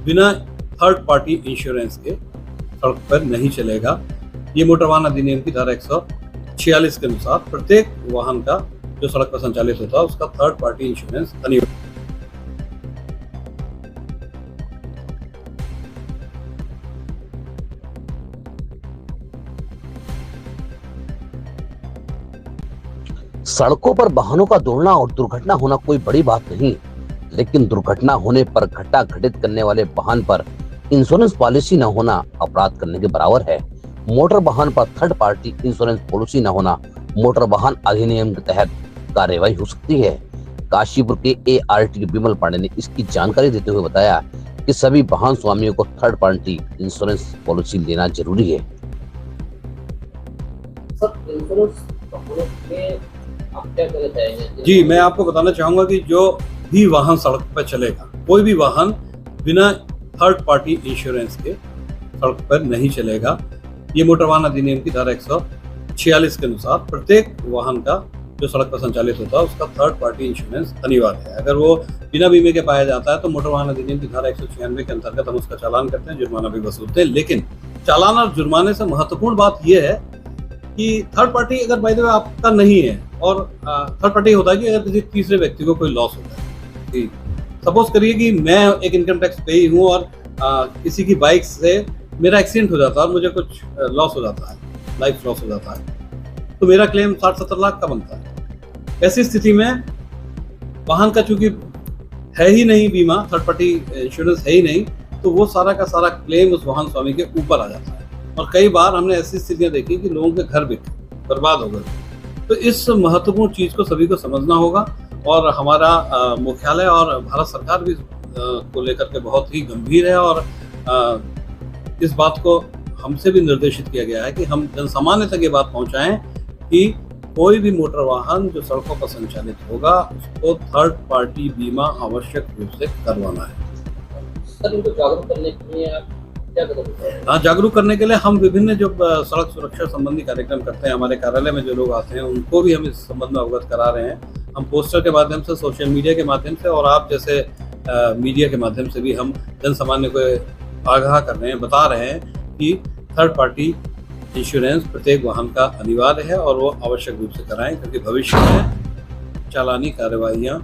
बिना third party insurance के सड़क पर नहीं चलेगा। ये मोटर वाहन अधिनियम की धारा 146 के अनुसार प्रत्येक वाहन का जो सड़क पर संचालित होता है उसका थर्ड पार्टी इंश्योरेंस अनिवार्य। सड़कों पर वाहनों का दौड़ना और दुर्घटना होना कोई बड़ी बात नहीं, लेकिन दुर्घटना होने पर घटना घटित करने वाले वाहन पर इंश्योरेंस पॉलिसी न होना अपराध करने के बराबर है। मोटर वाहन पर थर्ड पार्टी इंश्योरेंस पॉलिसी न होना मोटर वाहन अधिनियम के तहत कार्रवाई हो सकती है। काशीपुर के ART विमल पांडे ने इसकी जानकारी देते हुए बताया कि सभी वाहन स्वामियों को थर्ड पार्टी इंश्योरेंस पॉलिसी लेना जरूरी है। सर, इंश्योरेंस होने के आप क्या कहना चाहेंगे? जी, मैं आपको बताना चाहूंगा कि जो भी वाहन सड़क पर चलेगा, कोई भी वाहन बिना थर्ड पार्टी इंश्योरेंस के सड़क पर नहीं चलेगा। ये मोटर वाहन अधिनियम की धारा 146 के अनुसार प्रत्येक वाहन का जो सड़क पर संचालित होता है उसका थर्ड पार्टी इंश्योरेंस अनिवार्य है। अगर वो बिना बीमे के पाया जाता है तो मोटर वाहन अधिनियम की धारा 196 के अंतर्गत हम उसका चालान करते हैं, जुर्माना भी वसूलते हैं। लेकिन चालान और जुर्माने से महत्वपूर्ण बात यह है कि थर्ड पार्टी अगर बाय द वे आपका नहीं है, और थर्ड पार्टी होता है कि अगर किसी तीसरे व्यक्ति को कोई लॉस होता है, सपोज करिए कि मैं एक इनकम टैक्स पेई हूँ और किसी की बाइक से मेरा एक्सीडेंट हो जाता है और मुझे कुछ लॉस हो जाता है, लाइफ लॉस हो जाता है, तो मेरा क्लेम 60-70 लाख का बनता है। ऐसी स्थिति में वाहन का चूंकि है ही नहीं बीमा, थर्ड पार्टी इंश्योरेंस है ही नहीं, तो वो सारा का सारा क्लेम उस वाहन स्वामी के ऊपर आ जाता है। और कई बार हमने ऐसी स्थितियां देखी कि लोगों के घर बिक बर्बाद हो गए। तो इस महत्वपूर्ण चीज को सभी को समझना होगा, और हमारा मुख्यालय और भारत सरकार भी को लेकर के बहुत ही गंभीर है, और इस बात को हमसे भी निर्देशित किया गया है कि हम जनसामान्य तक ये बात पहुंचाएं कि कोई भी मोटर वाहन जो सड़कों पर संचालित होगा उसको थर्ड पार्टी बीमा आवश्यक रूप से करवाना है। सर, इनको जागरूक करने के लिए आप क्या करेंगे? हाँ, जागरूक करने के लिए हम विभिन्न जो सड़क सुरक्षा संबंधी कार्यक्रम करते हैं, हमारे कार्यालय में जो लोग आते हैं उनको भी हम इस संबंध में अवगत करा रहे हैं। हम पोस्टर के माध्यम से, सोशल मीडिया के माध्यम से, और आप जैसे मीडिया के माध्यम से भी हम जन सामान्य को आगाह कर रहे हैं, बता रहे हैं कि थर्ड पार्टी इंश्योरेंस प्रत्येक वाहन का अनिवार्य है और वो आवश्यक रूप से कराएं, क्योंकि भविष्य में चालानी कार्रवाइयाँ